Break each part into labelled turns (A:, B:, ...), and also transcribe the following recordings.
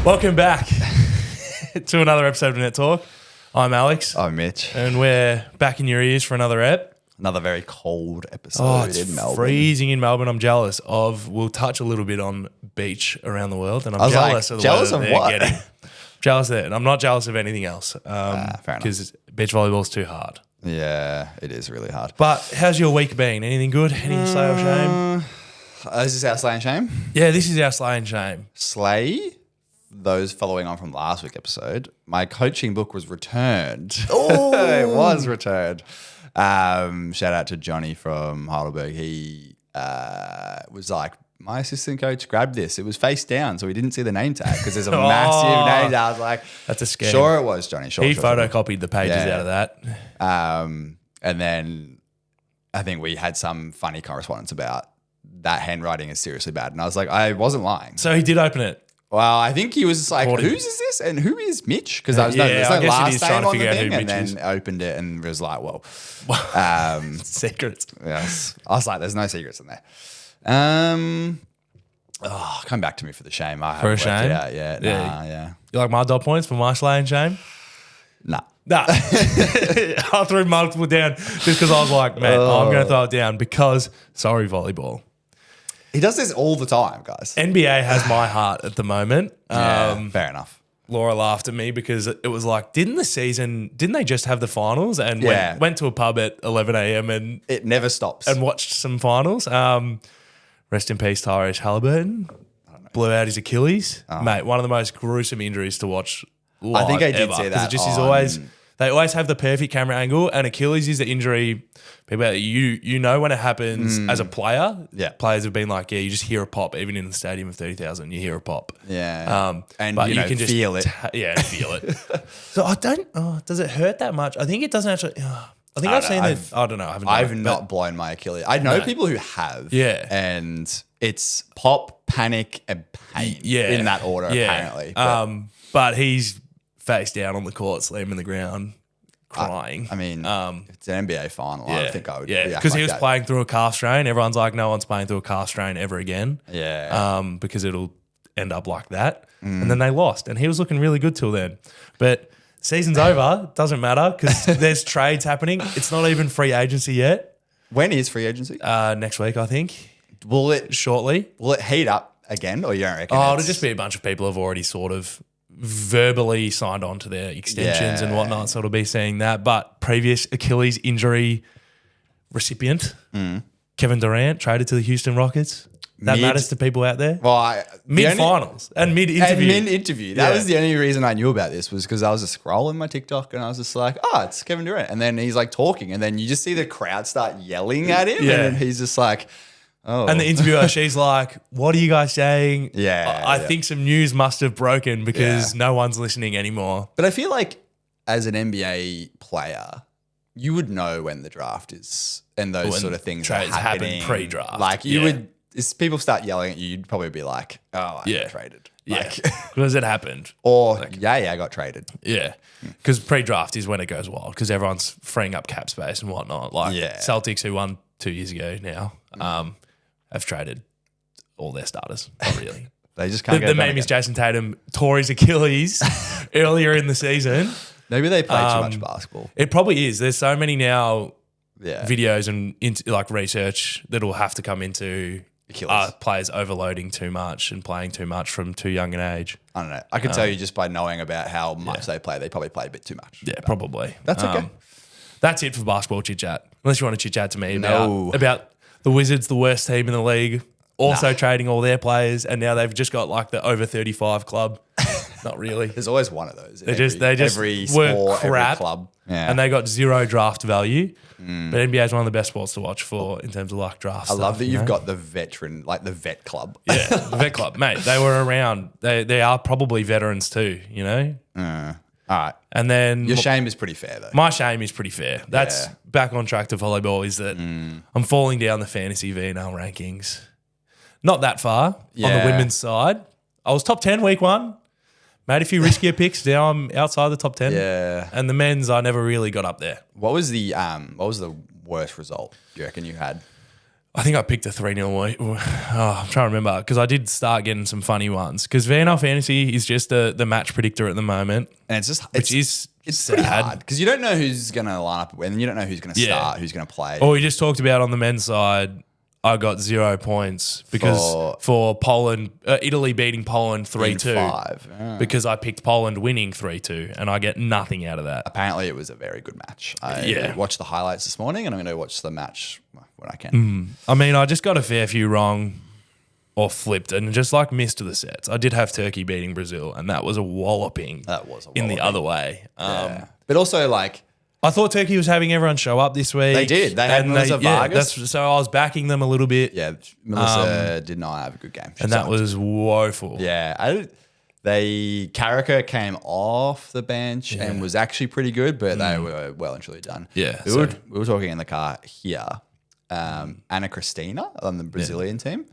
A: Welcome back to another episode of Net Talk. I'm Alex.
B: I'm Mitch.
A: And we're back in your ears for another ep.
B: Another very cold episode
A: It's
B: in Melbourne.
A: freezing in Melbourne. I'm jealous of. We'll touch a little bit on beach around the world, and I'm jealous of the
B: jealous
A: weather
B: of
A: they're
B: what?
A: getting. Jealous of it, and I'm not jealous of anything else
B: fair enough.
A: because beach volleyball's too hard.
B: Yeah, it is really hard.
A: But how's your week been? Anything good? Any slay or shame?
B: Is this our slay and shame?
A: Yeah, this is our slay and shame.
B: Slay, those following on from last week's episode, my coaching book was returned.
A: Oh.
B: It was returned. Shout out to Johnny from Heidelberg. He was like, my assistant coach grabbed this. It was face down, so he didn't see the name tag because there's a massive name tag. I was like,
A: That's a scam.
B: Sure it was, Johnny. Sure.
A: He photocopied the pages
B: Yeah.
A: out of that.
B: And then I think we had some funny correspondence about that handwriting is seriously bad. And I was like, I wasn't lying.
A: So he did open it.
B: Well, I think he was just like,
A: Caught him.
B: whose is this? And who is Mitch? Because there's no
A: I guess it
B: last
A: is trying
B: name
A: to
B: on the
A: figure out
B: thing.
A: who
B: And
A: Mitch
B: then
A: is.
B: opened it and was like, well,
A: Secrets.
B: yes. I was like, there's no secrets in there. Come back to me for the shame. I
A: For a
B: haven't worked it
A: shame?
B: out yet.
A: Yeah.
B: Yeah.
A: You like my dot points for my slay and shame?
B: Nah.
A: Nah. I threw multiple down just because I was like, man, I'm going to throw it down because, sorry, volleyball.
B: He does this all the time, guys.
A: NBA has my heart at the moment.
B: Fair enough.
A: Laura laughed at me because it was like, didn't they just have the finals and
B: Yeah.
A: went to a pub at 11 a.m. and
B: It never stops.
A: watched some finals? Rest in peace, Tyrese Halliburton. Blew out his Achilles. Mate, one of the most gruesome injuries to watch live
B: I think I did
A: ever,
B: see
A: 'cause
B: that
A: it just is
B: on-
A: always, they always have the perfect camera angle, and Achilles is the injury. People, you know when it happens as a player.
B: Yeah.
A: Players have been like, yeah, you just hear a pop, even in the stadium of 30,000, you hear a pop.
B: Yeah. And
A: but
B: you can just feel it.
A: Feel it. So I don't. Does it hurt that much? I think it doesn't actually. I think I've seen that. I don't know.
B: I've not blown my Achilles. I know people who have.
A: Yeah.
B: And it's pop, panic, and pain.
A: Yeah,
B: In that order, apparently.
A: But he's face down on the court, slamming the ground, crying.
B: I mean, if it's an NBA final, I don't think I would.
A: Yeah,
B: react
A: because
B: like
A: he was
B: that.
A: playing through a calf strain. Everyone's like, no one's playing through a calf strain ever again.
B: Yeah.
A: Because it'll end up like that. And then they lost, and he was looking really good till then. But season's over. Doesn't matter because there's trades happening. It's not even free agency yet.
B: When is free agency?
A: Next week, I think.
B: Will it
A: Shortly.
B: heat up again, or you don't reckon?
A: Oh,
B: it's-
A: it'll just be a bunch of people have already sort of verbally signed on to their extensions and
B: Yeah.
A: whatnot. So it'll be seeing that. But previous Achilles injury recipient, Kevin Durant, traded to the Houston Rockets. That
B: Mid-
A: matters to people out there.
B: Well, the only-
A: Mid-finals and mid-interview.
B: And mid-interview. That
A: Yeah.
B: was the only reason I knew about this was because I was just scrolling my TikTok and I was just like, it's Kevin Durant. And then he's like talking and then you just see the crowd start yelling at him.
A: Yeah.
B: And then he's just like, oh.
A: And the interviewer, she's like, what are you guys saying?
B: Yeah,
A: I
B: yeah.
A: think some news must have broken because no one's listening anymore.
B: But I feel like as an NBA player, you would know when the draft is and those
A: When
B: sort of things are
A: trades happen
B: happening.
A: pre-draft,
B: Like you
A: yeah.
B: would, if people start yelling at you, you'd probably be like, I
A: Yeah.
B: got traded.
A: Yeah,
B: Like,
A: because it happened.
B: or, I got traded.
A: Yeah, because pre-draft is when it goes wild because everyone's freeing up cap space and whatnot. Like
B: Yeah.
A: Celtics, who won 2 years ago now, have traded all their starters. Not really.
B: They just can't
A: the
B: get
A: meme is Jason Tatum tore his Achilles earlier in the season.
B: Maybe they play too much basketball.
A: It probably is. There's so many now
B: Yeah.
A: videos and like research that will have to come into
B: Achilles.
A: players overloading too much and playing too much from too young an age.
B: I don't know. I can tell you just by knowing about how much they probably play a bit too much.
A: Yeah, probably.
B: That's okay.
A: That's it for basketball chit chat. Unless you want to chit chat to me
B: No.
A: about the Wizards, the worst team in the league, also trading all their players, and now they've just got like the over 35 club. Not really.
B: There's always one of those.
A: They just
B: every
A: were
B: sport,
A: crap,
B: every club. Yeah.
A: and they got zero draft value. But NBA is one of the best sports to watch for in terms of like draft.
B: I love that you've got the veteran, like the vet club.
A: Yeah, the vet club, mate. They were around. They are probably veterans too, you know.
B: All right.
A: And then
B: Your shame is pretty fair though.
A: my shame is pretty fair. That's
B: Yeah.
A: back on track to volleyball. Is that I'm falling down the fantasy VNL rankings. Not that far on the
B: Yeah.
A: women's side. I was top 10 week one. Made a few riskier picks. Now I'm outside the top 10.
B: Yeah.
A: And the men's, I never really got up there.
B: What was the worst result you reckon you had?
A: I think I picked a 3-0 lead. I'm trying to remember because I did start getting some funny ones because VNL Fantasy is just the match predictor at the moment.
B: And it's just
A: it's
B: pretty
A: sad.
B: hard because you don't know who's going to line up and you don't know who's going to start, who's going to play.
A: Or we just talked about on the men's side, I got 0 points because for Poland, Italy beating Poland 3-2 because I picked Poland winning 3-2 and I get nothing out of that.
B: Apparently it was a very good match. I watched the highlights this morning and I'm going to watch the match when I can.
A: I mean, I just got a fair few wrong or flipped and just like missed the sets. I did have Turkey beating Brazil and that was a walloping.
B: That was a
A: in the other way.
B: But also like,
A: I thought Turkey was having everyone show up this week.
B: They did. They had Melissa Vargas.
A: So I was backing them a little bit.
B: Yeah, Melissa did not have a good game.
A: And that was woeful.
B: Yeah. Carricker came off the bench and was actually pretty good, but they were well and truly done.
A: Yeah.
B: We were talking in the car here. Anna Cristina on the Brazilian team.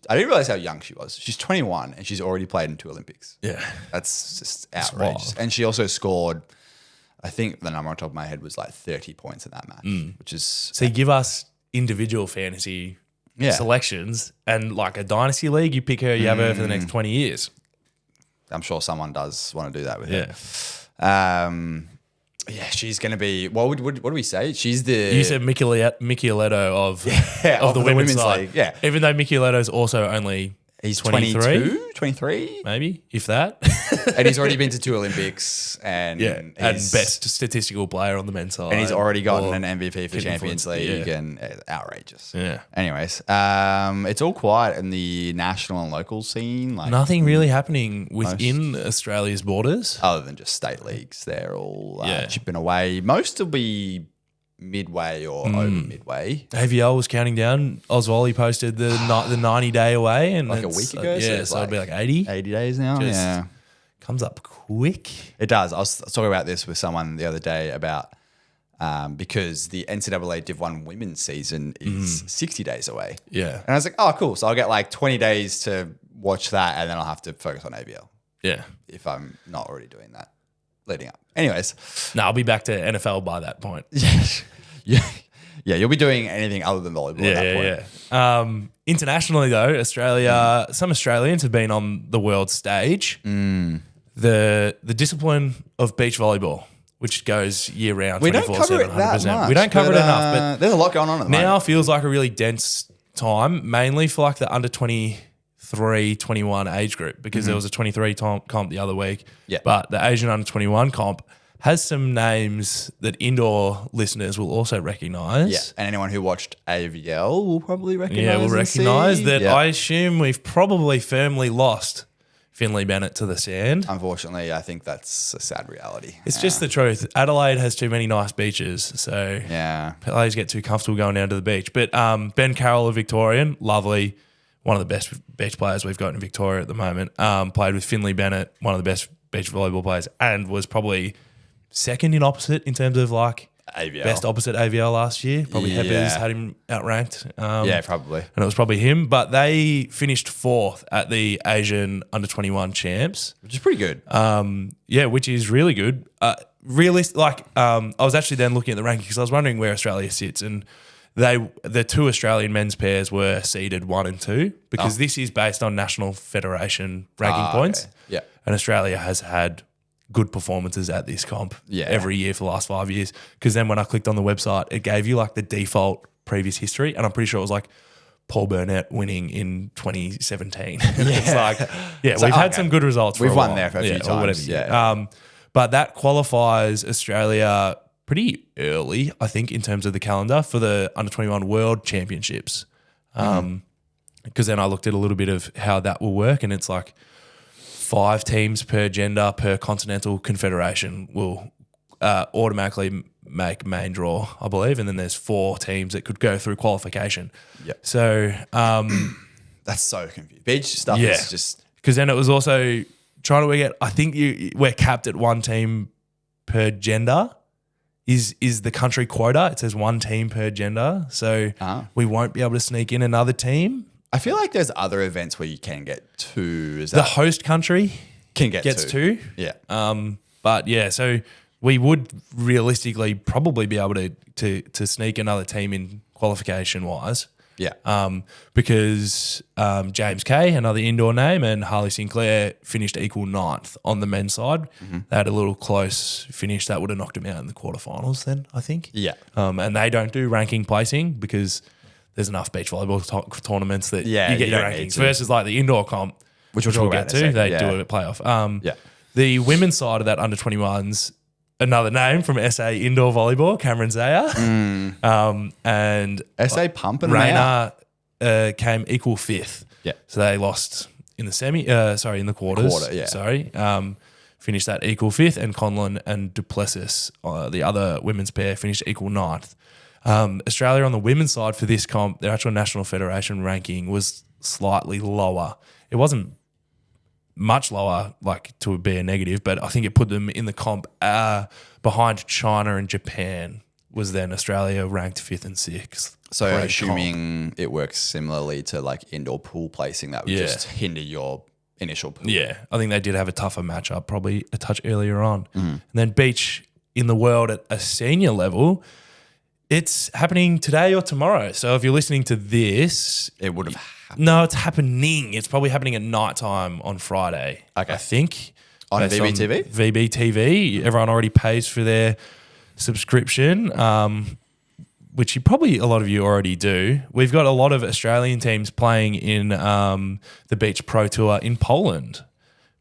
B: I didn't realize how young she was. She's 21 and she's already played in 2 Olympics.
A: Yeah.
B: That's just outrageous. And she also scored, I think the number on top of my head was like 30 points in that match, which is...
A: So you give us individual fantasy selections and like a dynasty league, you pick her, you have her for the next 20 years. I'm
B: sure someone does want to do that with her. Yeah, she's going to be... What do we say? She's the...
A: You said Michieletto of the women's side.
B: League. Yeah.
A: Even though Michieletto's also only...
B: He's
A: 23?
B: 22, 23?
A: Maybe, if that.
B: And he's already been to 2 Olympics. And
A: best statistical player on the men's side.
B: And he's already gotten an MVP for Champions League and outrageous.
A: Yeah.
B: Anyways, it's all quiet in the national and local scene. Like
A: nothing really happening within Australia's borders.
B: Other than just state leagues. They're all chipping away. Most will be midway or over midway.
A: AVL was counting down. Ausvolley posted the 90-day away. And
B: like a week ago?
A: Yeah, so it'll be like 80.
B: 80 days now? Yeah.
A: Comes up quick.
B: It does. I was talking about this with someone the other day about because the NCAA Div 1 women's season is 60 days away.
A: Yeah.
B: And I was like, oh, cool. So I'll get like 20 days to watch that and then I'll have to focus on AVL.
A: Yeah.
B: If I'm not already doing that leading up. Anyways.
A: No, I'll be back to NFL by that point.
B: Yeah, you'll be doing anything other than volleyball at that point.
A: Yeah. Internationally, though, some Australians have been on the world stage. The discipline of beach volleyball, which goes year round, 24/7, 100%. We don't cover it enough, but
B: there's a lot going on at the moment.
A: Now feels like a really dense time, mainly for like the under 23, 21 age group, because there was a 23 comp the other week.
B: Yeah.
A: But the Asian under 21 comp has some names that indoor listeners will also recognise.
B: Yeah, and anyone who watched AVL will probably recognise.
A: Yeah, will recognise that. I assume we've probably firmly lost Finley Bennett to the sand.
B: Unfortunately, I think that's a sad reality.
A: It's just the truth. Adelaide has too many nice beaches, so players get too comfortable going down to the beach. But Ben Carroll, a Victorian, lovely, one of the best beach players we've got in Victoria at the moment. Played with Finley Bennett, one of the best beach volleyball players, and was probably second in opposite in terms of like
B: AVL.
A: Best opposite AVL last year. Probably Hebbers had him outranked.
B: Yeah, probably.
A: And it was probably him. But they finished fourth at the Asian Under-21 Champs.
B: Which is pretty good.
A: Yeah, which is really good. I was actually then looking at the rankings because I was wondering where Australia sits, and the two Australian men's pairs were seeded 1 and 2 because this is based on National Federation ranking points.
B: Okay. Yeah.
A: And Australia has had good performances at this comp every year for the last 5 years. Because then when I clicked on the website, it gave you like the default previous history, and I'm pretty sure it was like Paul Burnett winning in 2017. It's like, we've had some good results.
B: We've
A: won
B: there for a few times.
A: Or whatever. But that qualifies Australia pretty early, I think, in terms of the calendar for the Under-21 World Championships. Because then I looked at a little bit of how that will work, and it's like 5 teams per gender per continental confederation will automatically make main draw, I believe, and then there's 4 teams that could go through qualification.
B: Yep.
A: So
B: that's so confusing. Beach stuff is just
A: because then it was also trying to get. I think we're capped at 1 team per gender. Is the country quota? It says 1 team per gender, so we won't be able to sneak in another team.
B: I feel like there's other events where you can get 2.
A: The host country
B: gets
A: 2.
B: Yeah.
A: But yeah, so we would realistically probably be able to sneak another team in qualification wise.
B: Yeah.
A: Because James Kay, another indoor name, and Harley Sinclair finished equal ninth on the men's side. They had a little close finish that would have knocked them out in the quarterfinals then, I think.
B: Yeah.
A: And they don't do ranking placing because there's enough beach volleyball tournaments that
B: Yeah,
A: you get
B: you
A: your
B: don't need
A: rankings.
B: to.
A: Versus like the indoor comp, which we'll
B: talk
A: get
B: about in a
A: to,
B: second,
A: they
B: yeah.
A: do it at playoff.
B: Yeah.
A: The women's side of that under 21s, another name from SA Indoor Volleyball, Cameron Zaya. And
B: SA pumping them out.
A: Raina came equal fifth.
B: Yeah.
A: So they lost in the in the quarters. Finished that equal fifth, and Conlon and Duplessis, the other women's pair, finished equal ninth. Australia on the women's side for this comp, their actual National Federation ranking was slightly lower. It wasn't much lower, like to be a negative, but I think it put them in the comp behind China and Japan. Was then Australia ranked fifth and sixth.
B: So
A: Great
B: assuming it works similarly to like indoor pool placing, that would just hinder your initial pool.
A: Yeah, I think they did have a tougher matchup probably a touch earlier on. And then beach in the world at a senior level, it's happening today or tomorrow. So if you're listening to this,
B: It would have happened.
A: no, it's happening. It's probably happening at night time on Friday,
B: Okay.
A: I think.
B: On
A: Based
B: VBTV?
A: VBTV. Everyone already pays for their subscription, which a lot of you already do. We've got a lot of Australian teams playing in the Beach Pro Tour in Poland.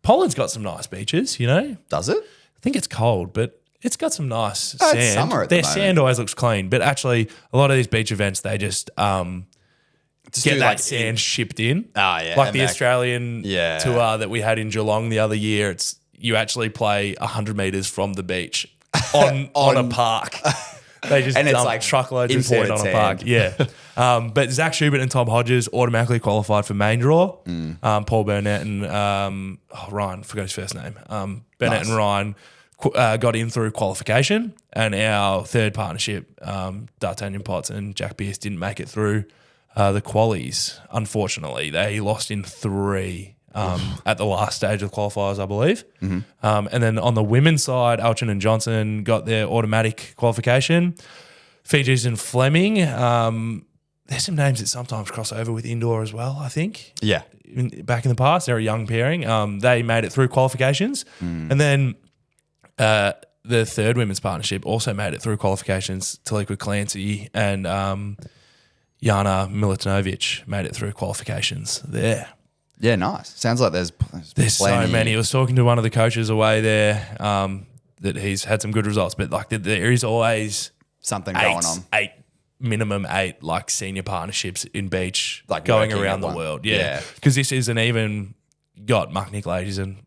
A: Poland's got some nice beaches, you know.
B: Does it?
A: I think it's cold, but it's got some nice
B: It's
A: sand.
B: summer at the
A: Their
B: moment.
A: sand always looks clean, but actually a lot of these beach events, they just
B: Just
A: get
B: do
A: that
B: like
A: sand shipped in.
B: Oh, yeah.
A: Like
B: and
A: the
B: that-
A: Australian
B: Yeah.
A: tour that we had in Geelong the other year. It's you actually play 100 metres from the beach on a park. They just
B: And it's
A: dump
B: like
A: truckloads of sand
B: imported
A: on a park.
B: sand.
A: Yeah. But Zach Schubert and Tom Hodges automatically qualified for main draw.
B: Mm.
A: Paul Burnett and Ryan, forgot his first name. Burnett
B: Nice.
A: and Ryan got in through qualification, and our third partnership, D'Artagnan Potts and Jack Pierce, didn't make it through the qualies. Unfortunately, they lost in three at the last stage of the qualifiers, I believe. And then on the women's side, Alchin and Johnson got their automatic qualification. Fijis and Fleming. There's some names that sometimes cross over with indoor as well, I think.
B: Yeah.
A: Back in the past, they're a young pairing. They made it through qualifications. And then the third women's partnership also made it through qualifications. Taliqua Clancy and Jana Milutinovic made it through qualifications there.
B: Yeah, nice. Sounds like there's
A: There's
B: plenty.
A: so many. I was talking to one of the coaches away there that he's had some good results, but like there is always
B: Something going on.
A: minimum eight like senior partnerships in beach
B: Like
A: going
B: working
A: around
B: at
A: the
B: one.
A: world.
B: Yeah.
A: Yeah, because this isn't even got Mark Nicolaides and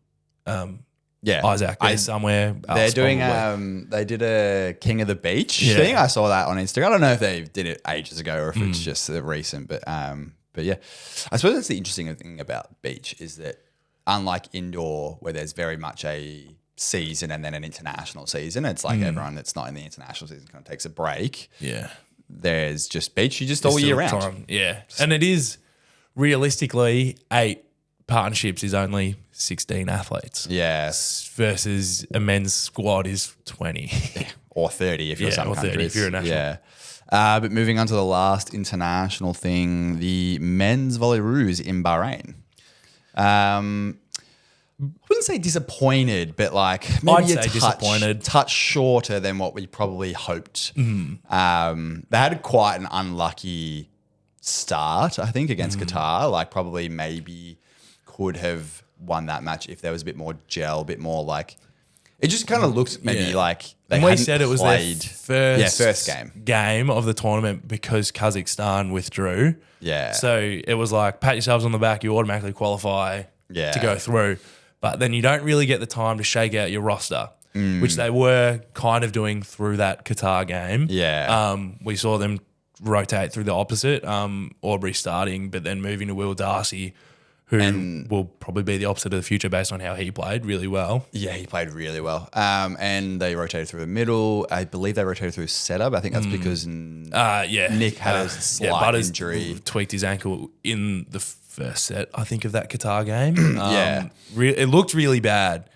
B: Yeah.
A: Isaac there somewhere.
B: They're
A: else
B: doing
A: probably.
B: they did a King of the Beach
A: Yeah.
B: thing. I saw that on Instagram. I don't know if they did it ages ago or if it's just recent, but yeah. I suppose that's the interesting thing about beach is that unlike indoor where there's very much a season and then an international season, it's like everyone that's not in the international season kind of takes a break.
A: Yeah.
B: There's just beach, you just all year
A: Still
B: round.
A: time. Yeah. And it is realistically 8 partnerships is only 16 athletes.
B: Yes.
A: Versus a men's squad is 20.
B: Or 30 if you're
A: Yeah,
B: some
A: or 30
B: countries.
A: if you're a national.
B: Yeah. But moving on to the last international thing, the men's volleyball in Bahrain. I wouldn't say disappointed, but like maybe
A: I'd say disappointed.
B: touch shorter than what we probably hoped.
A: Mm-hmm.
B: They had quite an unlucky start, I think, against
A: Mm-hmm.
B: Qatar. Like probably maybe could have won that match if there was a bit more gel, a bit more like it just kind of looked maybe
A: Yeah.
B: like they
A: And we
B: hadn't
A: said it was
B: played.
A: their first
B: game.
A: of the tournament because Kazakhstan withdrew.
B: Yeah.
A: So it was like, pat yourselves on the back, you automatically qualify
B: Yeah.
A: to go through. But then you don't really get the time to shake out your roster, which they were kind of doing through that Qatar game.
B: Yeah.
A: We saw them rotate through the opposite, Aubrey starting, but then moving to Will Darcy, who will probably be the opposite of the future based on how he played really well.
B: Yeah, he played really well. And they rotated through the middle. I believe they rotated through setup. I think that's because Nick had a slight
A: Butters
B: injury.
A: tweaked his ankle in the first set, I think, of that Qatar game.
B: Yeah.
A: It looked really bad.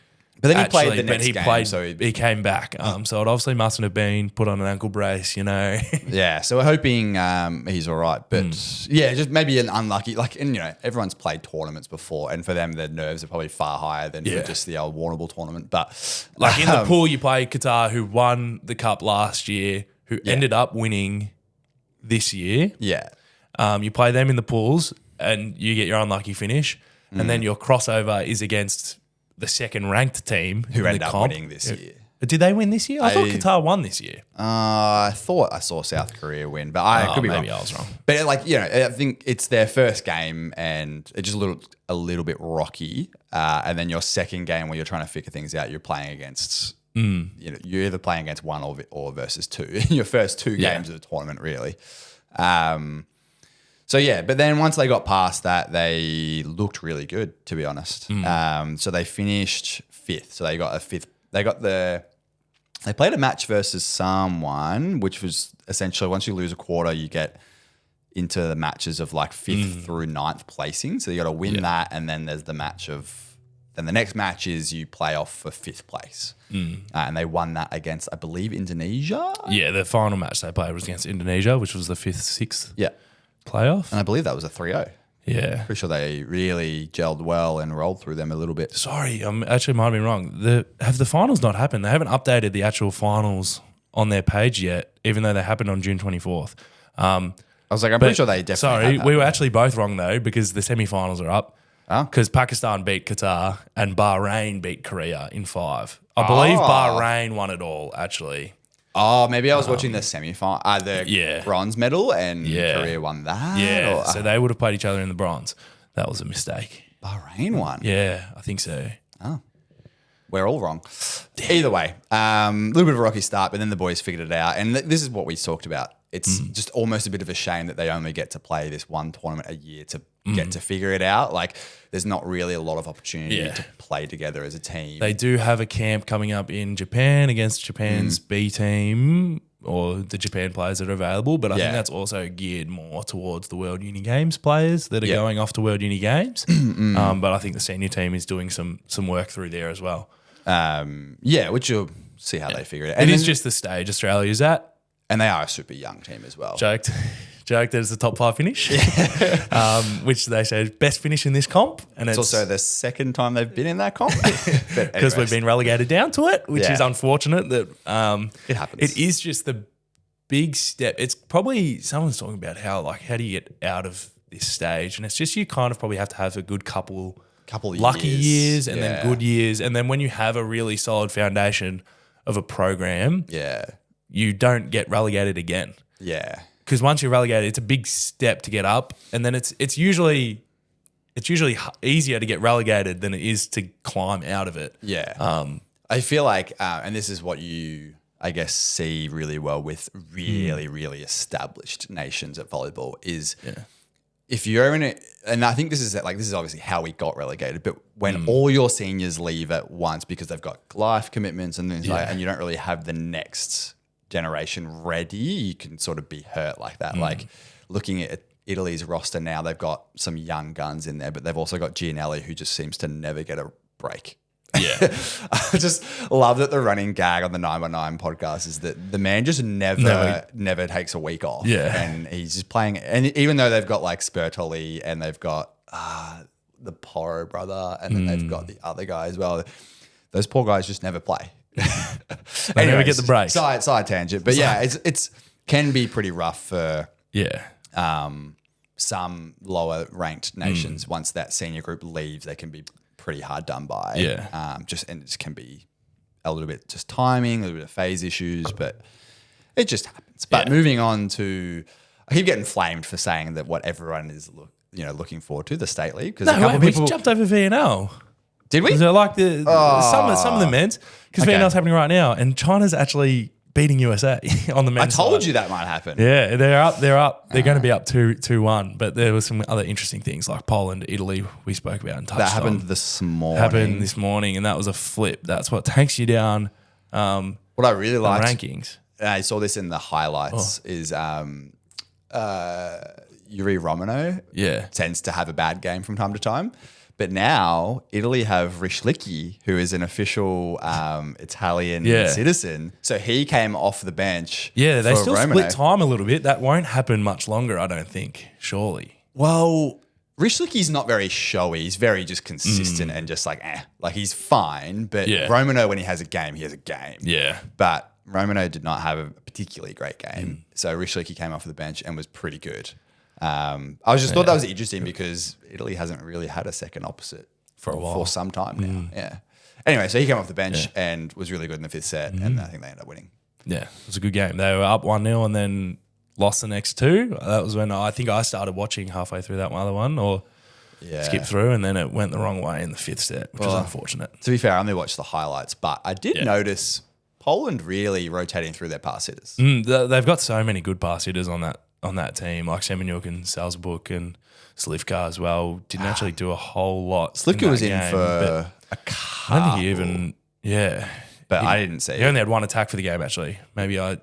B: But then he played the next
A: he
B: game,
A: played,
B: so
A: he came back. So it obviously mustn't have been put on an ankle brace, you know.
B: yeah. So we're hoping he's all right. But yeah, just maybe an unlucky. Like, and everyone's played tournaments before, and for them, their nerves are probably far higher than for just the old Warrnambool tournament. But
A: like in the pool, you play Qatar, who won the cup last year, who ended up winning this year.
B: Yeah.
A: You play them in the pools, and you get your unlucky finish, and then your crossover is against the second ranked team
B: Who
A: in
B: ended
A: the
B: up
A: comp.
B: winning this year.
A: Did they win this year? I thought Qatar won this year.
B: I thought I saw South Korea win, but I could be wrong.
A: Maybe I was wrong.
B: But I think it's their first game, and it's just a little bit rocky. And then your second game, where you're trying to figure things out, you're playing against. You're either playing against one or versus two in your first two games of the tournament, really. So yeah, but then once they got past that, they looked really good, to be honest. So they finished fifth. So they got a fifth. They played a match versus someone, which was essentially once you lose a quarter, you get into the matches of like fifth through ninth placing. So you got to win that, and then there's the match of. Then the next match is you play off for fifth place. And they won that against, I believe, Indonesia.
A: Yeah, the final match they played was against Indonesia, which was the 5th, 6th playoff.
B: And I believe that was a 3-0.
A: Yeah.
B: Pretty sure they really gelled well and rolled through them a little bit.
A: Sorry, actually might have been wrong. Have the finals not happened? They haven't updated the actual finals on their page yet, even though they happened on June 24th.
B: I was like, I'm pretty sure they definitely
A: Sorry,
B: had
A: we were actually both wrong, though, because the semi-finals are up.
B: Oh.
A: Because Pakistan beat Qatar and Bahrain beat Korea in 5. I believe Bahrain won it all, actually.
B: Oh, maybe I was watching the semi-final, the bronze medal, and Korea won that.
A: Yeah, so they would have played each other in the bronze. That was a mistake.
B: Bahrain won.
A: Yeah, I think so.
B: Oh, we're all wrong. Either way, a little bit of a rocky start, but then the boys figured it out. And this is what we talked about. It's just almost a bit of a shame that they only get to play this one tournament a year to get to figure it out. Like, there's not really a lot of opportunity to play together as a team.
A: They do have a camp coming up in Japan against Japan's B team, or the Japan players that are available, but I think that's also geared more towards the World Uni Games players that are going off to World Uni Games. But I think the senior team is doing some work through there as well.
B: Which you'll see how they figure it out.
A: And it's just the stage Australia's at.
B: And they are a super young team as well.
A: Joked that it's a top 5 finish, which they say is best finish in this comp. And
B: it's also the second time they've been in that comp.
A: Because we've been relegated down to it, which is unfortunate. That
B: it happens.
A: It is just the big step. It's probably, someone's talking about how do you get out of this stage? And it's just you kind of probably have to have a good couple lucky years and then good years. And then when you have a really solid foundation of a program, you don't get relegated again.
B: Yeah.
A: Because once you're relegated, it's a big step to get up, and then it's usually easier to get relegated than it is to climb out of it.
B: Yeah. I feel like, and this is what you, I guess, see really well with really, really established nations at volleyball is if you're in it, and I think this is obviously how we got relegated, but when all your seniors leave at once because they've got life commitments and things and you don't really have the next generation ready, you can sort of be hurt like that. Like looking at Italy's roster now, they've got some young guns in there, but they've also got Gianelli, who just seems to never get a break. Yeah. I just love that the running gag on the 9x9 podcast is that the man just never takes a week off.
A: Yeah.
B: And he's just playing. And even though they've got like Spertoli and they've got the Porro brother and then they've got the other guy as well, those poor guys just never play.
A: They never get the break.
B: Side tangent. But it's can be pretty rough for some lower ranked nations. Once that senior group leaves, they can be pretty hard done by.
A: Yeah.
B: And it just can be a little bit just timing, a little bit of phase issues, but it just happens. But moving on to, I keep getting flamed for saying that what everyone is looking forward to, the state league, because
A: we jumped over VNL.
B: Did we?
A: So like some of the men's, because VNL's happening right now, and China's actually beating USA on the men's
B: I told
A: side.
B: you that might happen.
A: Yeah, they're up. They're going to be up 2-1. But there were some other interesting things like Poland, Italy. We spoke about and touched on.
B: That happened this morning.
A: And that was a flip. That's what takes you down.
B: What I really liked,
A: rankings.
B: I saw this in the highlights. Is Yuri Romano tends to have a bad game from time to time. But now Italy have Rishlicki, who is an official Italian citizen. So he came off the bench.
A: Yeah, they
B: for
A: still
B: Romano.
A: split time a little bit. That won't happen much longer, I don't think, surely.
B: Well, Rishlicki's not very showy. He's very just consistent and just like, like he's fine. But Romano, when he has a game, he has a game.
A: Yeah.
B: But Romano did not have a particularly great game. So Rishlicki came off the bench and was pretty good. I just thought that was interesting because Italy hasn't really had a second opposite
A: for a while.
B: For some time now. Yeah. Anyway, so he came off the bench and was really good in the fifth set. And I think they ended up winning. Yeah.
A: It was a good game. They were up 1-0 and then lost the next two. That was when I think I started watching halfway through that other one or skipped through, and then it went the wrong way in the fifth set, which was unfortunate.
B: To be fair, I only watched the highlights, but I did notice Poland really rotating through their pass hitters.
A: They've got so many good pass hitters on that team, like Semeniuk and Salzburg and Slivka as well. Didn't actually do a whole lot.
B: Slivka was in for a couple.
A: I don't think he even,
B: But I didn't see
A: He only had one attack for the game, actually. Maybe I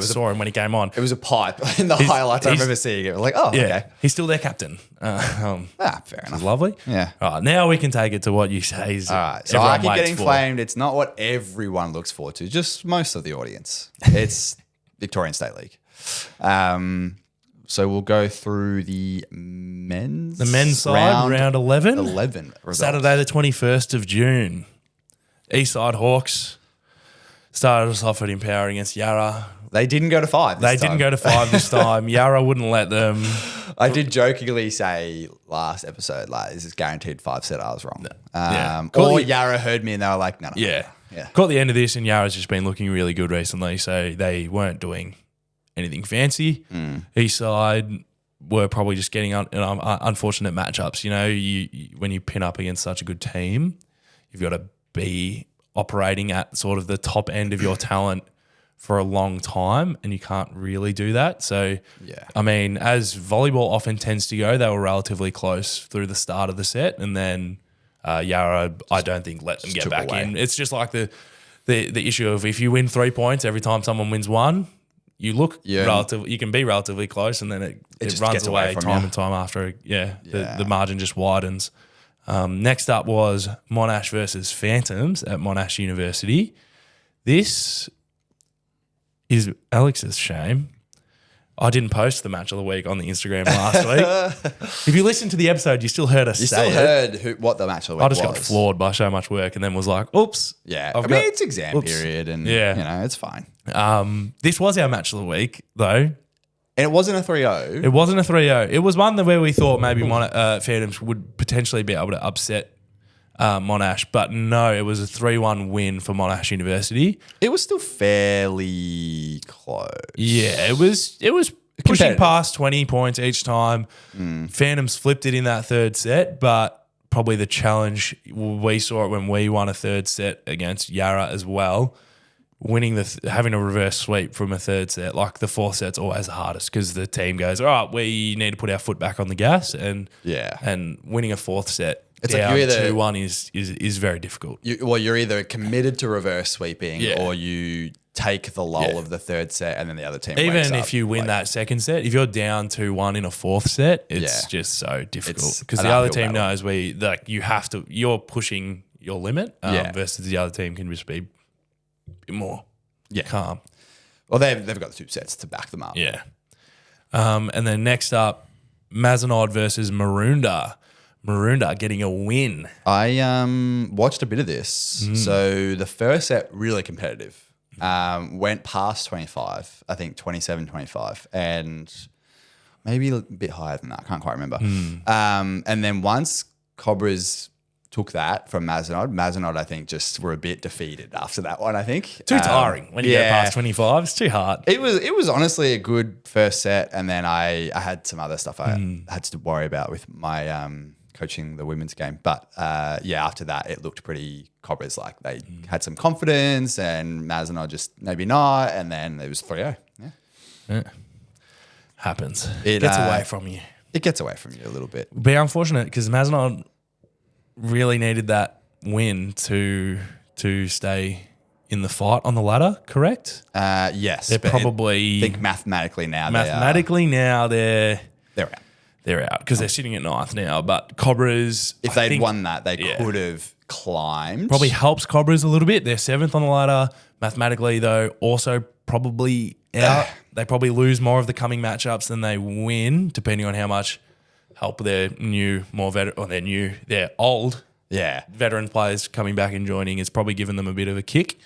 A: saw him when he came on.
B: It was a pipe in the highlights. I remember seeing it. I was like, okay.
A: He's still their captain.
B: Fair enough.
A: Lovely.
B: Yeah.
A: All right, now we can take it to what you say is
B: all right. So I keep getting flamed. It's not what everyone looks forward to, just most of the audience. It's Victorian State League. So we'll go through the men's
A: side, round 11.
B: 11 results.
A: Saturday the 21st of June. Eastside Hawks started us off at Empower against Yarra.
B: They didn't go to 5 this time.
A: Didn't go to 5 this time. Yarra wouldn't let them.
B: I did jokingly say last episode, like, this is guaranteed 5 set. I was wrong. Or Yarra heard me and they were like, no.
A: Yeah. Caught the end of this, and Yarra's just been looking really good recently, so they weren't doing anything fancy. Eastside were probably just getting unfortunate matchups. You know, you when you pin up against such a good team, you've got to be operating at sort of the top end of your talent for a long time, and you can't really do that. So, I mean, as volleyball often tends to go, they were relatively close through the start of the set, and then Yarra, I don't think, let them get back in. It's just like the issue of if you win 3 points every time someone wins one, you look relatively, you can be relatively close, and then it runs away time and time after. The margin just widens. Next up was Monash versus Phantoms at Monash University. This is Alex's shame. I didn't post the match of the week on the Instagram last week. If you listened to the episode, you still heard us say it.
B: You still heard what the match of the week was.
A: I just got floored by so much work and then was like, oops.
B: Yeah. It's exam period and, you know, it's fine.
A: This was our match of the week, though.
B: And it wasn't a 3-0.
A: It wasn't a 3-0. It was one where we thought maybe Phantoms would potentially be able to upset Monash, but no, it was a 3-1 win for Monash University.
B: It was still fairly close.
A: Yeah, it was pushing past 20 points each time. Phantoms flipped it in that third set, but probably the challenge, we saw it when we won a third set against Yarra as well. Having a reverse sweep from a third set, like the fourth set's always the hardest because the team goes, all right, we need to put our foot back on the gas, and winning a fourth set down 2-1 is very difficult.
B: You're either committed to reverse sweeping or you take the lull of the third set and then the other team
A: even if you win that second set, if you're down 2-1 in a fourth set, it's just so difficult because the other team knows you're pushing your limit versus the other team can just be more calm.
B: Well, they've got the 2 sets to back them up.
A: Yeah. And then next up, Mazenod versus Maroondah. Maroondah getting a win.
B: I watched a bit of this. So the first set, really competitive. Went past 25, I think 27-25, and maybe a bit higher than that. I can't quite remember. And then once Cobras took that from Mazenod, I think, just were a bit defeated after that one, I think.
A: Too tiring when you get past 25. It's too hard.
B: It was honestly a good first set, and then I had some other stuff I had to worry about with my coaching the women's game. But after that, it looked pretty Cobras. Like they had some confidence, and Mazenod just maybe not, and then it was 3-0.
A: Yeah. Happens. It gets away from you.
B: It gets away from you a little bit.
A: Be unfortunate because Mazenod really needed that win to stay in the fight on the ladder, correct?
B: Yes.
A: They're probably...
B: I think mathematically now
A: they're they're out because they're sitting at 9th now. But Cobras,
B: If they'd won that, they could have climbed.
A: probably helps Cobras a little bit. They're 7th on the ladder. Mathematically, though, also probably out. They probably lose more of the coming matchups than they win, depending on how much help their old veteran players coming back and joining. It's probably given them a bit of a kick.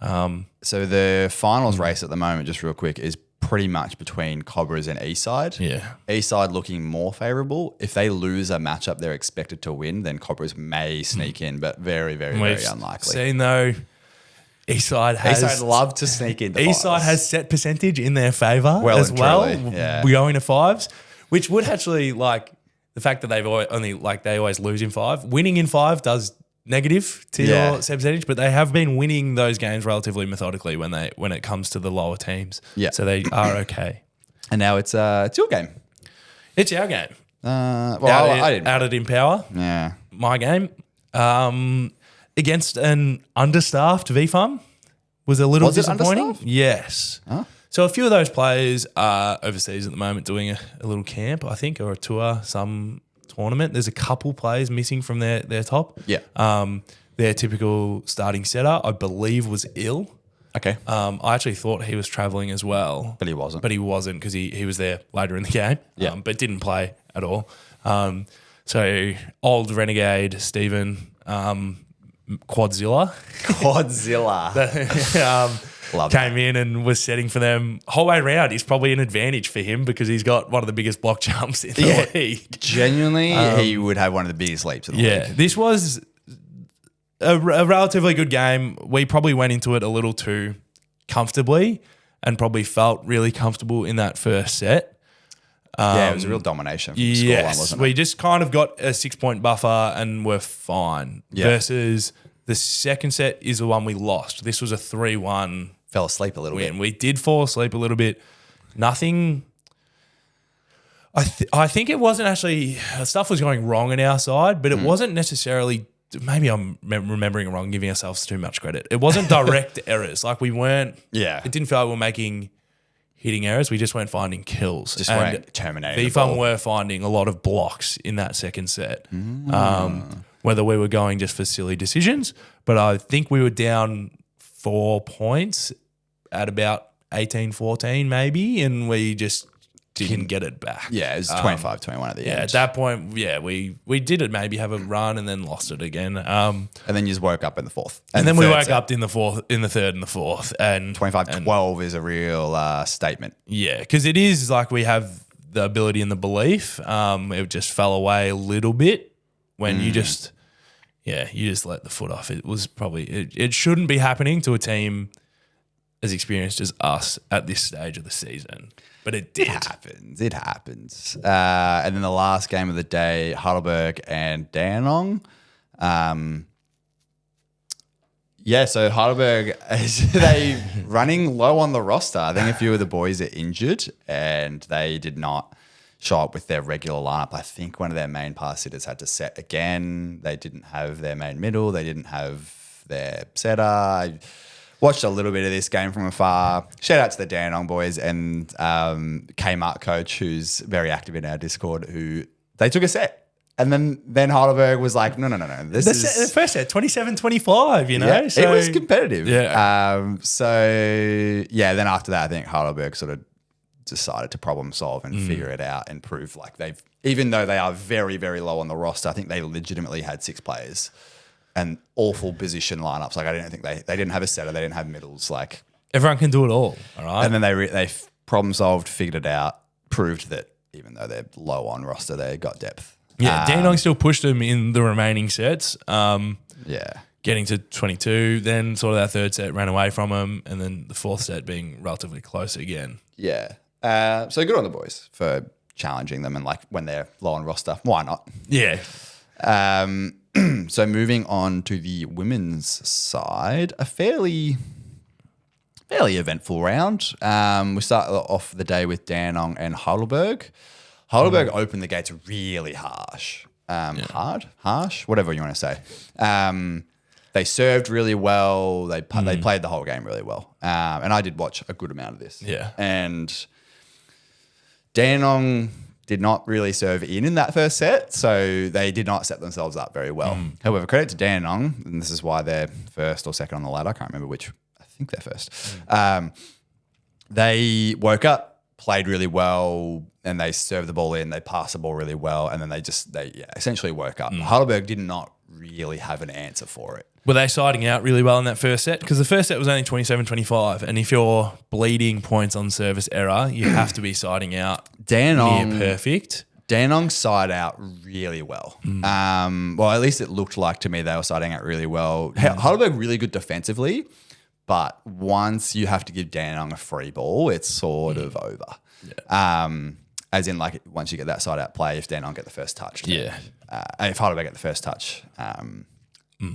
B: So the finals race at the moment, just real quick, is pretty much between Cobras and Eastside.
A: Yeah.
B: Eastside looking more favourable. If they lose a matchup they're expected to win, then Cobras may sneak in, but very, very, very unlikely.
A: Seen though, Eastside
B: love to sneak into
A: Eastside has set percentage in their favour as
B: and
A: well.
B: truly, yeah.
A: We're going to 5s, which would actually the fact that they've they always lose in 5. Winning in 5 does negative to your set percentage, but they have been winning those games relatively methodically when it comes to the lower teams.
B: Yeah.
A: So they are okay.
B: And now it's your game.
A: It's our game.
B: I didn't.
A: Out at Empower.
B: Yeah.
A: My game. Against an understaffed VFUM was a little disappointing.
B: understaffed?
A: Yes.
B: Huh?
A: So a few of those players are overseas at the moment doing a little camp, I think, or a tour, some tournament. There's a couple players missing from their top.
B: Yeah.
A: Their typical starting setter, I believe, was ill.
B: Okay.
A: I actually thought he was travelling as well.
B: But he wasn't.
A: Because he was there later in the game.
B: Yeah.
A: But didn't play at all. So old Renegade, Stephen, Quadzilla. Came in and was setting for them whole way around. It's probably an advantage for him because he's got one of the biggest block jumps in the league.
B: Genuinely, he would have one of the biggest leaps in the league.
A: This was a relatively good game. We probably went into it a little too comfortably and probably felt really comfortable in that first set.
B: It was a real domination from score one, wasn't it?
A: We just kind of got a 6-point buffer and we're fine.
B: Yeah.
A: Versus the second set is the one we lost. This was a 3-1
B: Fell asleep a little
A: win.
B: bit.
A: We did fall asleep a little bit. Nothing. I think it wasn't actually stuff was going wrong on our side, but it wasn't necessarily. Maybe I'm remembering wrong, giving ourselves too much credit. It wasn't direct errors. Like we weren't.
B: Yeah.
A: It didn't feel like we were making hitting errors. We just weren't finding kills.
B: Just weren't terminating.
A: VFUM were finding a lot of blocks in that second set. Whether we were going just for silly decisions, but I think we were down 4 points at about 18-14 maybe, and we just didn't get it back.
B: Yeah, it was 25-21 at the end.
A: At that point, we did it maybe have a run and then lost it again.
B: And then you just woke up in the fourth.
A: And then we woke up in the third and the fourth. And
B: 25-12 is a real statement.
A: Yeah, because it is like we have the ability and the belief. It just fell away a little bit when you just let the foot off. It was probably it shouldn't be happening to a team as experienced as us at this stage of the season, but it did.
B: It happens. And then the last game of the day, Heidelberg and Dandenong. So Heidelberg, they running low on the roster. I think a few of the boys are injured and they did not show up with their regular lineup. I think one of their main pass hitters had to set again. They didn't have their main middle. They didn't have their setter. I watched a little bit of this game from afar. Shout out to the Dandenong boys and Kmart coach, who's very active in our Discord, who they took a set. And then Heidelberg was like, no. This is
A: the first set, 27-25, you know?
B: Yeah,
A: so,
B: it was competitive.
A: Yeah.
B: Then after that, I think Heidelberg sort of decided to problem solve and figure it out and prove like even though they are very, very low on the roster, I think they legitimately had 6 players and awful position lineups. Like I didn't think they didn't have a setter, they didn't have middles. Like
A: everyone can do it all right?
B: And then they problem solved, figured it out, proved that even though they're low on roster, they got depth.
A: Yeah, Dandenong still pushed them in the remaining sets. Getting to 22, then sort of that third set ran away from them, and then the fourth set being relatively close again.
B: Yeah. So good on the boys for challenging them and like when they're low on roster, why not?
A: Yeah.
B: So moving on to the women's side, a fairly eventful round. We start off the day with Dandenong and Heidelberg. Heidelberg opened the gates really harsh. Harsh, whatever you want to say. They served really well. They played the whole game really well. And I did watch a good amount of this.
A: Yeah.
B: And Dandenong did not really serve in that first set, so they did not set themselves up very well. However, credit to Dandenong, and this is why they're first or second on the ladder. I can't remember which. I think they're first. They woke up, played really well, and they served the ball in. They passed the ball really well, and then they essentially woke up. Heidelberg did not really have an answer for it.
A: Were they siding out really well in that first set? Because the first set was only 27-25, and if you're bleeding points on service error, you have to be siding out near perfect.
B: Dandenong side out really well. Well, at least it looked like to me they were siding out really well. Heidelberg really good defensively, but once you have to give Dandenong a free ball, it's sort of over. Yeah. As in, like, once you get that side out play, if Dandenong get the first touch.
A: Yeah.
B: And if Heidelberg get the first touch, and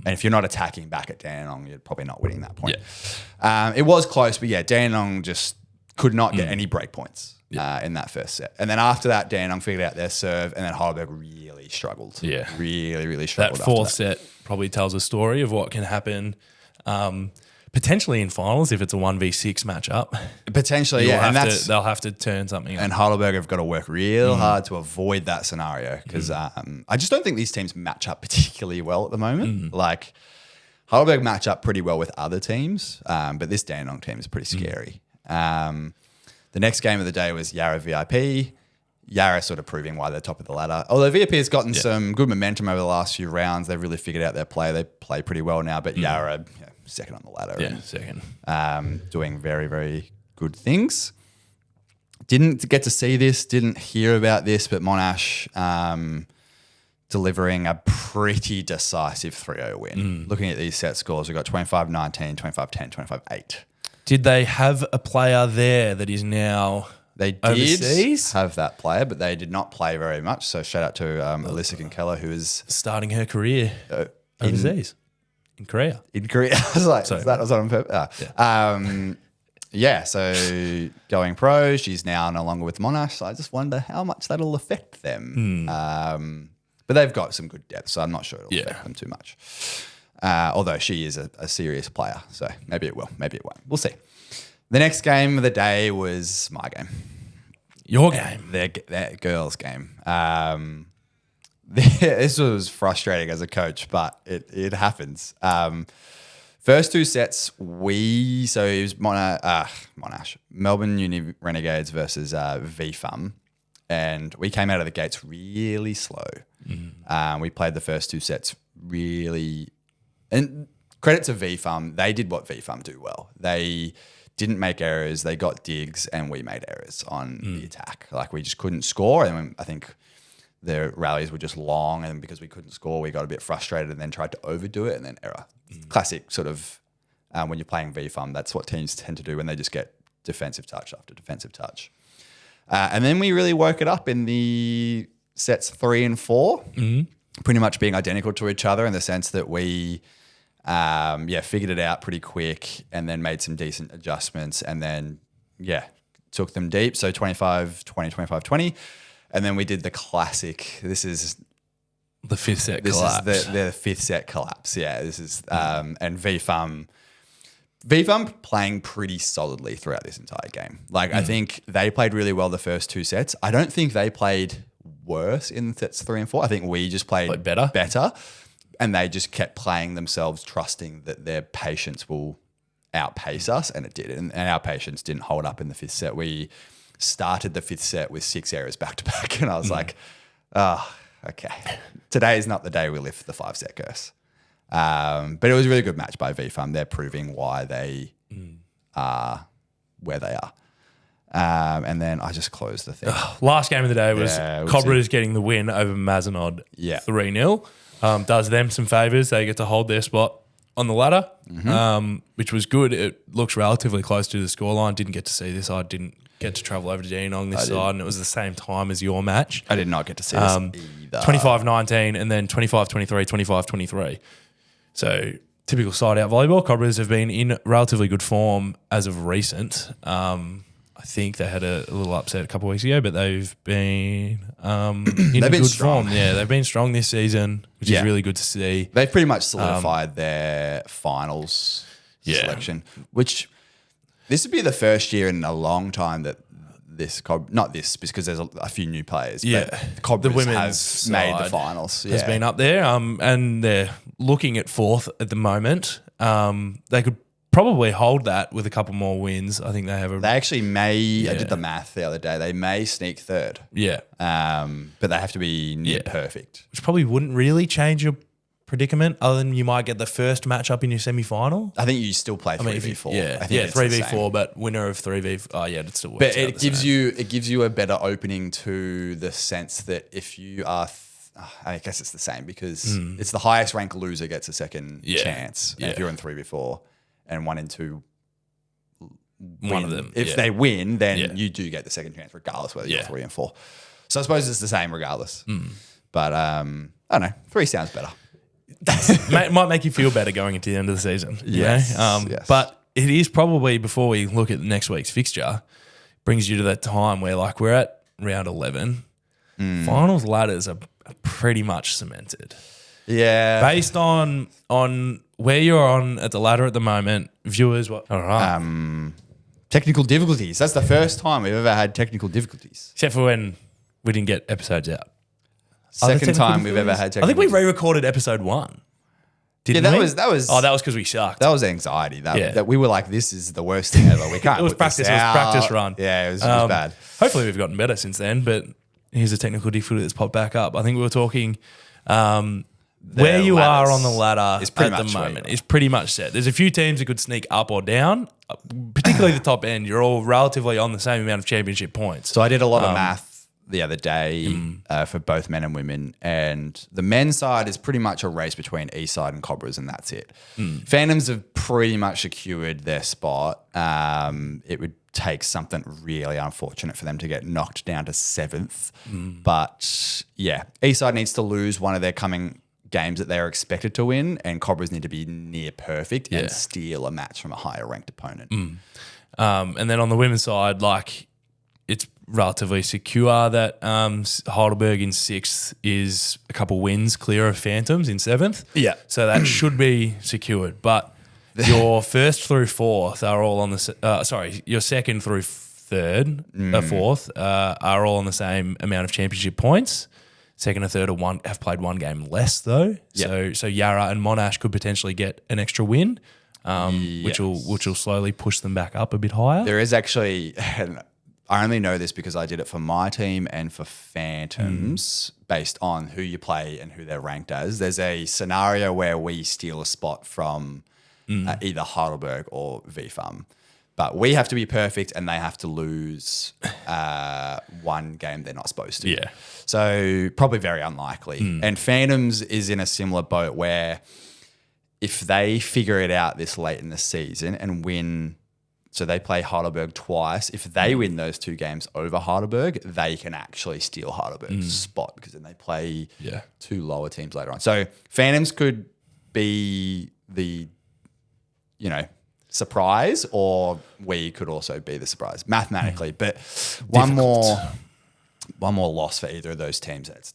B: if you're not attacking back at Dandenong, you're probably not winning that point. Yeah. It was close, but yeah, Dandenong just could not get any break points in that first set. And then after that, Dandenong figured out their serve, and then Heidelberg really struggled. Yeah. Really, really struggled.
A: That fourth set probably tells a story of what can happen potentially in finals if it's a 1v6 matchup.
B: Potentially, yeah.
A: They'll have to turn something up.
B: And Heidelberg have got to work real hard to avoid that scenario because I just don't think these teams match up particularly well at the moment. Like, Heidelberg match up pretty well with other teams, but this Dandenong team is pretty scary. The next game of the day was Yarra VIP. Yarra sort of proving why they're top of the ladder. Although VIP has gotten some good momentum over the last few rounds. They've really figured out their play. They play pretty well now, but Yarra... second on the ladder.
A: Yeah, second.
B: Doing very, very good things. Didn't get to see this, didn't hear about this, but Monash delivering a pretty decisive 3-0 win. Looking at these set scores, we've got 25-19, 25-10, 25-8.
A: Did they have a player there that is now
B: They did
A: overseas?
B: Have that player, but they did not play very much. So shout out to Alyssa Kinkella, who is...
A: starting her career overseas. In Korea.
B: I was like, that was on purpose. So going pro, she's now no longer with Monash. So I just wonder how much that'll affect them. But they've got some good depth, so I'm not sure it'll affect them too much. Although she is a serious player, so maybe it will, maybe it won't. We'll see. The next game of the day was my game.
A: Your game?
B: Their girls' game. This was frustrating as a coach, but it happens. First two sets, it was Monash, Melbourne Uni Renegades versus VFUM, and we came out of the gates really slow. We played the first two sets really, and credit to VFUM, they did what VFUM do well. They didn't make errors, they got digs, and we made errors on the attack. Like, we just couldn't score, and I think their rallies were just long, and because we couldn't score, we got a bit frustrated and then tried to overdo it and then error. Classic sort of when you're playing VFUM, that's what teams tend to do when they just get defensive touch after defensive touch. And then we really woke it up in the sets 3 and 4, pretty much being identical to each other in the sense that we figured it out pretty quick and then made some decent adjustments and then, took them deep. So 25-20, 25-20. And then we did the classic. This is
A: the fifth set collapse.
B: This is the fifth set collapse. Yeah, this is and VFUM playing pretty solidly throughout this entire game. Like, I think they played really well the first two sets. I don't think they played worse in sets 3 and 4. I think we just played better, and they just kept playing themselves, trusting that their patience will outpace us, and it did. And our patience didn't hold up in the fifth set. We started the fifth set with 6 errors back to back, and I was like, okay, today is not the day we lift the 5-set curse. But it was a really good match by VFUM. They're proving why they are where they are. And then I just closed the thing.
A: Last game of the day was Cobras getting the win over Mazenod 3-0. Does them some favours. They get to hold their spot on the ladder, which was good. It looks relatively close to the scoreline. Didn't get to see this. I didn't get to travel over to Dandenong this side, and it was the same time as your match.
B: I did not get to see this either.
A: 25-19 and then 25-23, 25-23. So typical side-out volleyball. Cobras have been in relatively good form as of recent. I think they had a little upset a couple of weeks ago, but they've been in good form. Yeah, they've been strong this season, which is really good to see.
B: They've pretty much solidified their finals selection, which this would be the first year in a long time that this not this because there's a few new players.
A: Yeah,
B: but the Cobras
A: women's
B: have made the
A: side
B: finals.
A: has been up there, and they're looking at fourth at the moment. They could probably hold that with a couple more wins. I think they have
B: They actually may. I did the math the other day. They may sneak third.
A: Yeah,
B: but they have to be near perfect,
A: which probably wouldn't really change your predicament, other than you might get the first matchup in your semi-final.
B: I think you still play 3v4.
A: Yeah,
B: I think
A: 3v4, but winner of 3v. Oh yeah, it still works.
B: But it gives you a better opening to the sense that if you are, I guess it's the same because it's the highest ranked loser gets a second chance. And if you're in 3v4 and 1 and 2,
A: one of them,
B: if they win, then you do get the second chance regardless whether you're 3 and 4. So I suppose it's the same regardless. But I don't know. 3 sounds better.
A: Might make you feel better going into the end of the season.
B: Yes,
A: yes. But it is probably, before we look at next week's fixture, brings you to that time where like we're at round 11. Finals ladders are pretty much cemented.
B: Yeah.
A: Based on where you're on at the ladder at the moment, viewers, what? All right.
B: Technical difficulties. That's the first time we've ever had technical difficulties.
A: Except for when we didn't get episodes out.
B: Second time we've ever had technical.
A: I think we re-recorded episode 1. Didn't we?
B: that was.
A: Oh, that was because we sucked.
B: That was anxiety. That we were like, this is the worst thing ever. We can't.
A: It was
B: put this
A: practice. It was
B: out.
A: practice run.
B: Yeah, it was bad.
A: Hopefully, we've gotten better since then. But here's a technical difficulty that's popped back up. I think we were talking where you are on the ladder at the moment is pretty much set. There's a few teams that could sneak up or down, particularly the top end. You're all relatively on the same amount of championship points.
B: So I did a lot of math the other day for both men and women, and the men's side is pretty much a race between East Side and Cobras, and that's it. Phantoms have pretty much secured their spot. It would take something really unfortunate for them to get knocked down to 7th. But yeah, East Side needs to lose one of their coming games that they're expected to win, and Cobras need to be near perfect and steal a match from a higher ranked opponent.
A: And then on the women's side, like, it's relatively secure that Heidelberg in 6th is a couple wins clear of Phantoms in 7th.
B: Yeah.
A: So that should be secured. But your 1st through 4th are all on the your 2nd through 3rd, 4th are all on the same amount of championship points. 2nd and 3rd have played 1 game less though.
B: Yep.
A: So Yarra and Monash could potentially get an extra win, which will slowly push them back up a bit higher.
B: There is actually, and I only know this because I did it for my team and for Phantoms based on who you play and who they're ranked as. There's a scenario where we steal a spot from either Heidelberg or VFAM. But we have to be perfect and they have to lose 1 game they're not supposed to.
A: Yeah.
B: So probably very unlikely. And Phantoms is in a similar boat where if they figure it out this late in the season and win, so they play Heidelberg twice. If they win those 2 games over Heidelberg, they can actually steal Heidelberg's spot because then they play 2 lower teams later on. So Phantoms could be the, surprise, or we could also be the surprise mathematically. But one more loss for either of those teams, it's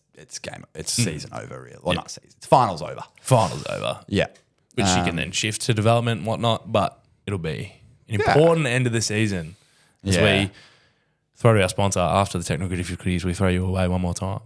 B: season over, really. Well, not season. It's finals over.
A: Finals over.
B: Yeah.
A: Which you can then shift to development and whatnot, but it'll be an important end of the season as we throw to our sponsor after the technical difficulties. We throw you away one more time.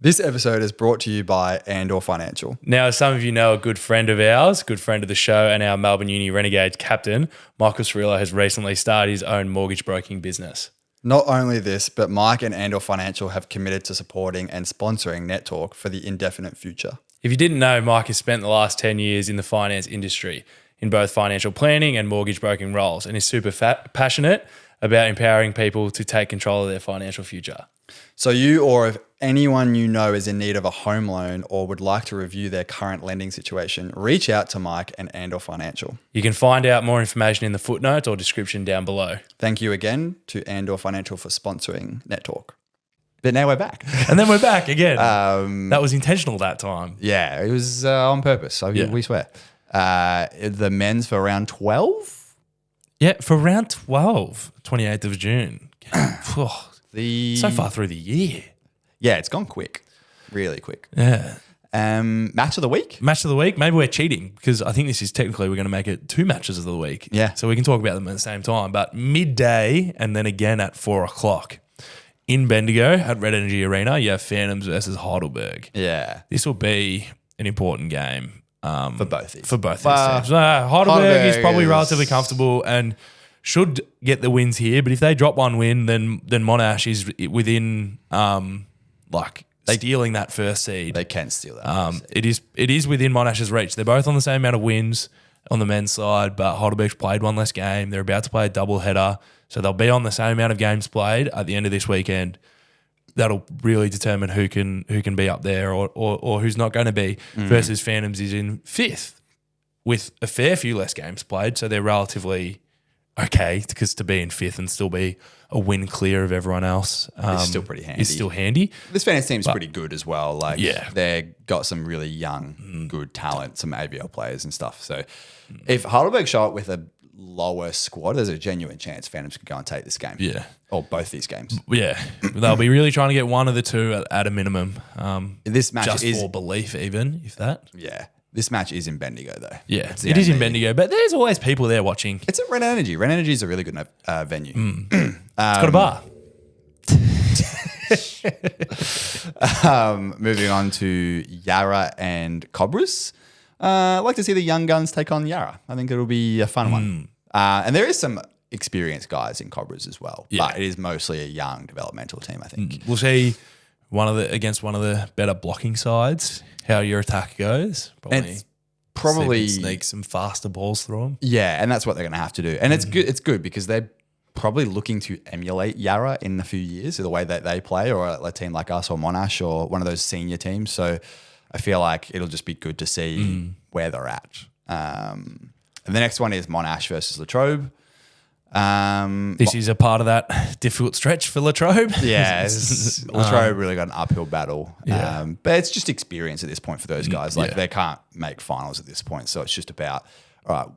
B: This episode is brought to you by Andor Financial.
A: Now, as some of you know, a good friend of ours, good friend of the show, and our Melbourne Uni Renegades captain, Michael Cirillo, has recently started his own mortgage broking business.
B: Not only this, but Mike and Andor Financial have committed to supporting and sponsoring Net Talk for the indefinite future.
A: If you didn't know, Mike has spent the last 10 years in the finance industry in both financial planning and mortgage broking roles, and is super passionate about empowering people to take control of their financial future.
B: So you, or if anyone you know is in need of a home loan or would like to review their current lending situation, reach out to Mike and Andor Financial.
A: You can find out more information in the footnotes or description down below.
B: Thank you again to Andor Financial for sponsoring Net Talk. But now we're back.
A: And then we're back again. That was intentional that time.
B: Yeah, it was on purpose. We swear. The men's for round 12?
A: Yeah, for round 12, 28th of June. So far through the year.
B: Yeah, it's gone quick. Really quick.
A: Yeah.
B: Match of the week?
A: Match of the week. Maybe we're cheating because I think this is technically we're going to make it 2 matches of the week.
B: Yeah.
A: So we can talk about them at the same time. But midday and then again at 4 o'clock in Bendigo at Red Energy Arena, you have Phantoms versus Heidelberg.
B: Yeah.
A: This will be an important game
B: For both these.
A: these teams. Heidelberg is probably relatively comfortable and should get the wins here. But if they drop one win, then Monash is within stealing that first seed.
B: They can steal that.
A: It is within Monash's reach. They're both on the same amount of wins on the men's side, but Heidelberg's played one less game. They're about to play a double header, so they'll be on the same amount of games played at the end of this weekend. That'll really determine who can be up there or who's not going to be. Versus Phantoms is in 5th with a fair few less games played, so they're relatively okay because to be in 5th and still be a win clear of everyone else
B: It's still pretty handy.
A: Is still handy.
B: This Phantoms team's pretty good as well. Like,
A: Yeah.
B: they've got some really young, good talent, some AVL players and stuff. So if Heidelberg show up with a lower squad, there's a genuine chance Phantoms could go and take this game.
A: Yeah.
B: Or both these games.
A: Yeah, they'll be really trying to get one of the two at a minimum.
B: This match
A: Just
B: is...
A: for belief, even if that.
B: Yeah. This match is in Bendigo, though.
A: Yeah,
B: It's the
A: it is in
B: only-
A: Bendigo, but there's always people there watching.
B: It's at Red Energy. Red Energy is a really good venue.
A: It's got a bar.
B: Moving on to Yarra and Cobras. I'd like to see the young guns take on Yarra. I think it'll be a fun one. And there is some experienced guys in Cobras as well, but it is mostly a young developmental team, I think.
A: We'll see against one of the better blocking sides how your attack goes.
B: It's probably
A: sneak some faster balls through them.
B: Yeah, and that's what they're going to have to do. And it's good. It's good because they're probably looking to emulate Yarra in a few years, the way that they play, or a team like us or Monash or one of those senior teams. So I feel like it'll just be good to see where they're at. And the next one is Monash versus Latrobe.
A: This is a part of that difficult stretch for Latrobe.
B: Yeah, Latrobe really got an uphill battle.
A: Yeah.
B: But it's just experience at this point for those guys. Like they can't make finals at this point. So it's just about, all right,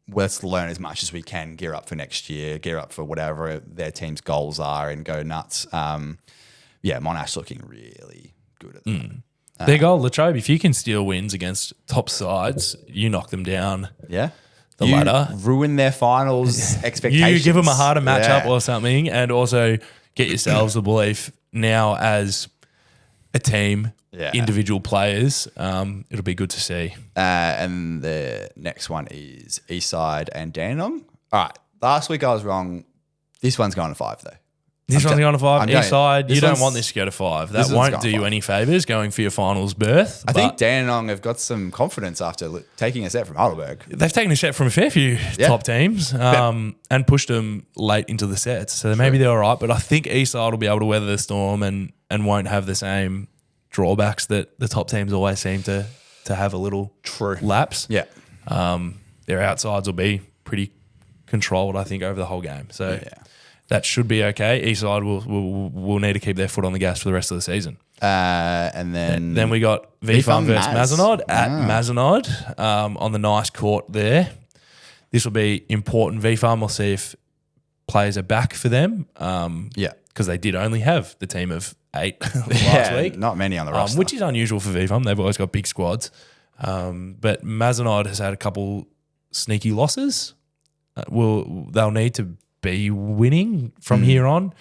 B: let's learn as much as we can, gear up for next year, gear up for whatever their team's goals are and go nuts. Monash looking really good at the moment.
A: Their goal, Latrobe, if you can steal wins against top sides, you knock them down.
B: Yeah.
A: The ladder.
B: Ruin their finals expectations.
A: You give them a harder matchup or something, and also get yourselves the belief now as a team, individual players. It'll be good to see.
B: And the next one is Eastside and Dandenong. All right. Last week I was wrong. This one's going to 5 though.
A: This one's going to 5. Eastside, you don't want this to go to 5. That won't do you any favours going for your finals berth.
B: I think Dandenong have got some confidence after taking a set from Heidelberg.
A: They've taken a set from a fair few top teams and pushed them late into the sets. So maybe they're all right. But I think Eastside will be able to weather the storm and won't have the same drawbacks that the top teams always seem to have a little lapse.
B: Yeah.
A: Their outsides will be pretty controlled, I think, over the whole game. So that should be okay. Eastside will need to keep their foot on the gas for the rest of the season.
B: And then
A: we got VFUM versus Mazenod at Mazenod on the nice court there. This will be important. VFUM will see if players are back for them. Because they did only have the team of 8 last week.
B: Not many on the roster.
A: Which is unusual for VFUM. They've always got big squads. But Mazenod has had a couple sneaky losses. They'll need to be winning from here on.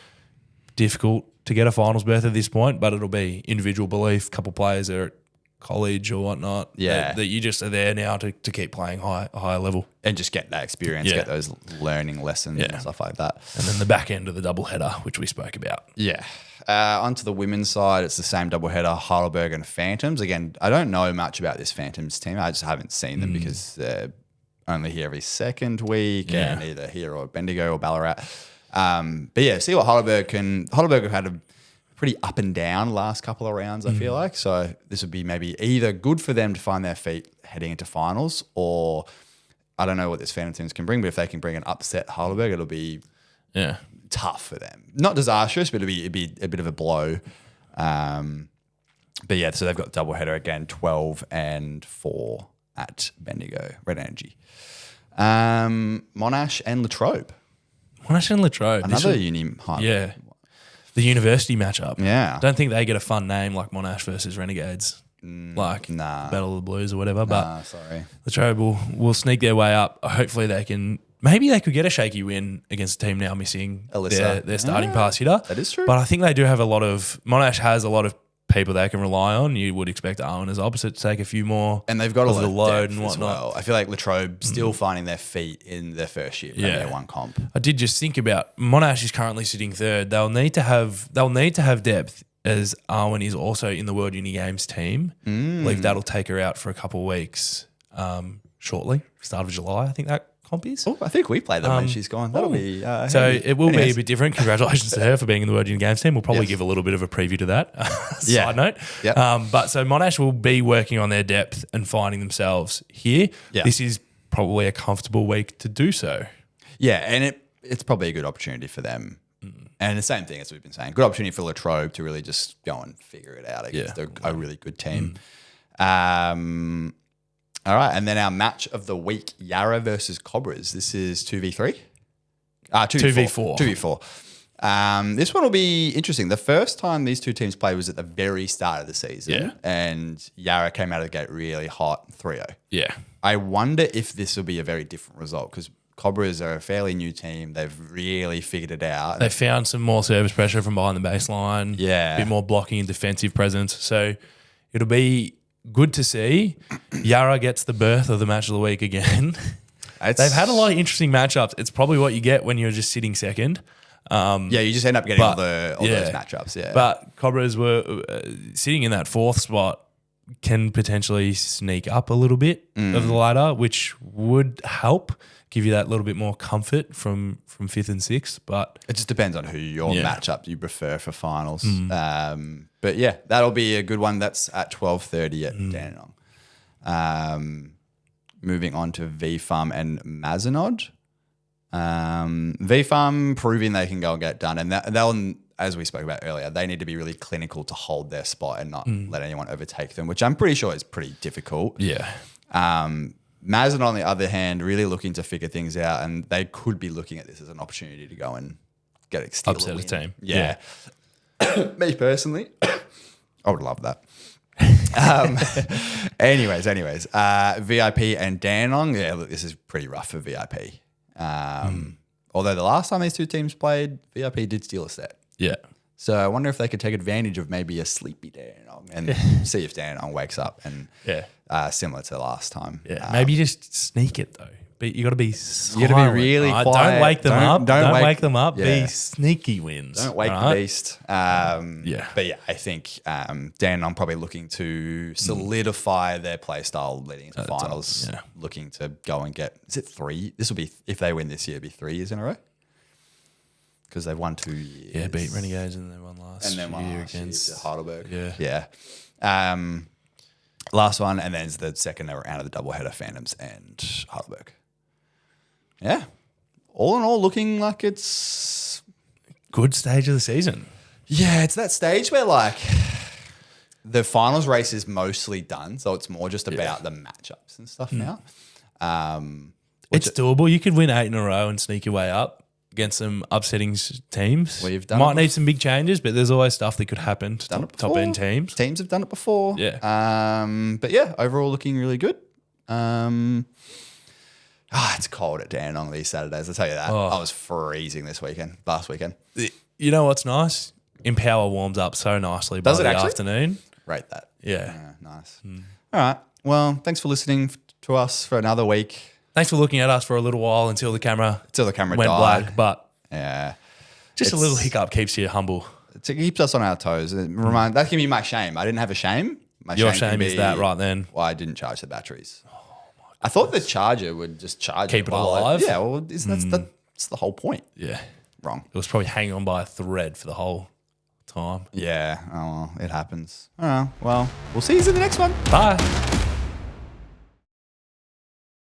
A: Difficult to get a finals berth at this point, but it'll be individual belief. A couple players are at college or whatnot. That you just are there now to keep playing higher level.
B: And just get that experience, get those learning lessons and stuff like that.
A: And then the back end of the double header, which we spoke about.
B: Yeah. Onto the women's side, it's the same double header, Heidelberg and Phantoms. Again, I don't know much about this Phantoms team. I just haven't seen them because they're only here every second week and either here or Bendigo or Ballarat. See what Heidelberg have had a pretty up and down last couple of rounds, I feel like. So this would be maybe either good for them to find their feet heading into finals, or I don't know what this Phantom teams can bring, but if they can bring an upset Heidelberg, it'll be tough for them. Not disastrous, but it'd be a bit of a blow. So they've got double header again, 12 and 4 at Bendigo, Red Energy. Monash and Latrobe.
A: Monash and Latrobe.
B: Another uni hype.
A: Yeah. The university matchup.
B: Yeah.
A: I don't think they get a fun name like Monash versus Renegades. like
B: nah.
A: Battle of the Blues or whatever. But
B: Sorry.
A: Latrobe will sneak their way up. Hopefully they can. Maybe they could get a shaky win against a team now missing
B: Alyssa.
A: their starting pass hitter.
B: That is true.
A: But I think they do have a lot of Monash has a lot of people they can rely on. You would expect Arwen as opposite to take a few more,
B: and they've got a lot of
A: load
B: depth
A: and
B: as
A: whatnot.
B: well. I feel like Latrobe still finding their feet in their first year, maybe their one comp.
A: I did just think about Monash is currently sitting third. They'll need to have depth as Arwen is also in the World Uni Games team. I believe that'll take her out for a couple of weeks shortly, start of July. I think that comp is.
B: Oh, I think we play them when she's gone. That'll be
A: so
B: handy.
A: it will be
B: Anyways.
A: a bit different. Congratulations to her for being in the World Uni Games team. We'll probably
B: Yes.
A: give a little bit of a preview to that.
B: Yeah.
A: Side note.
B: Yep.
A: But so Monash will be working on their depth and finding themselves here.
B: Yeah.
A: This is probably a comfortable week to do so.
B: Yeah, and it's probably a good opportunity for them. And the same thing as we've been saying, good opportunity for Latrobe to really just go and figure it out against a really good team. All right, and then our match of the week, Yarra versus Cobras. This is 2v3?
A: 2v4.
B: 2v4. This one will be interesting. The first time these two teams played was at the very start of the season.
A: Yeah.
B: And Yarra came out of the gate really hot, 3-0.
A: Yeah.
B: I wonder if this will be a very different result because Cobras are a fairly new team. They've really figured it out.
A: They found some more service pressure from behind the baseline.
B: Yeah.
A: A bit more blocking and defensive presence. So it'll be good to see. Yarra gets the berth of the match of the week again. They've had a lot of interesting matchups. It's probably what you get when you're just sitting second.
B: You just end up getting all those matchups. Yeah.
A: But Cobras were sitting in that fourth spot can potentially sneak up a little bit of the ladder, which would help give you that little bit more comfort from fifth and sixth. But
B: it just depends on who your matchup you prefer for finals. But yeah, that'll be a good one. That's at 12:30 at Dandenong. Moving on to VFARM and Mazenod. VFARM proving they can go and get done. And they'll, as we spoke about earlier, they need to be really clinical to hold their spot and not let anyone overtake them, which I'm pretty sure is pretty difficult.
A: yeah.
B: Mazenod, on the other hand, really looking to figure things out, and they could be looking at this as an opportunity to go and get a
A: Upset a team.
B: Yeah. Me personally, I would love that. Anyways, VIP and Dandenong. Yeah, look, this is pretty rough for VIP. Although the last time these two teams played, VIP did steal a set.
A: Yeah.
B: So I wonder if they could take advantage of maybe a sleepy Dandenong and see if Dandenong wakes up and similar to last time.
A: Yeah. Maybe just sneak it though. But you got to be silent.
B: You got to be really quiet.
A: Don't wake them up. Don't wake them up.
B: Yeah.
A: Be sneaky wins.
B: Don't wake the beast.
A: Yeah.
B: But yeah, I think Dandenong probably looking to solidify their play style leading into finals.
A: Yeah.
B: Looking to go and get, is it 3? This will be, if they win this year, it'll be 3 years in a row. Because they've won 2 years.
A: Yeah, beat Renegades and then won last year
B: against Heidelberg.
A: Yeah.
B: Last one, and then it's the second round of the doubleheader, Phantoms and Heidelberg. Yeah. All in all, looking like it's
A: Good stage of the season.
B: Yeah, it's that stage where like the finals race is mostly done, so it's more just about the matchups and stuff now.
A: It's doable. You could win 8 in a row and sneak your way up against some upsetting teams.
B: We've done
A: Might
B: it
A: need some big changes, but there's always stuff that could happen to top end teams.
B: Teams have done it before.
A: Yeah.
B: But yeah, overall looking really good. It's cold at Dandenong these Saturdays. I'll tell you that. I was freezing last weekend.
A: You know what's nice? Empower warms up so nicely by the afternoon.
B: Rate that.
A: Yeah.
B: Nice. All right. Well, thanks for listening to us for another week.
A: Thanks for looking at us for a little while until the camera
B: went
A: died. Black. But
B: yeah,
A: just a little hiccup keeps you humble.
B: It keeps us on our toes. That can be my shame. I didn't have a shame.
A: Your shame is that right then.
B: Well, I didn't charge the batteries. I thought the charger would just charge
A: Keep it alive?
B: Yeah, well, that's the whole point.
A: Yeah.
B: Wrong.
A: It was probably hanging on by a thread for the whole time.
B: Yeah. Oh, well, it happens. Well, we'll see you in the next one.
A: Bye.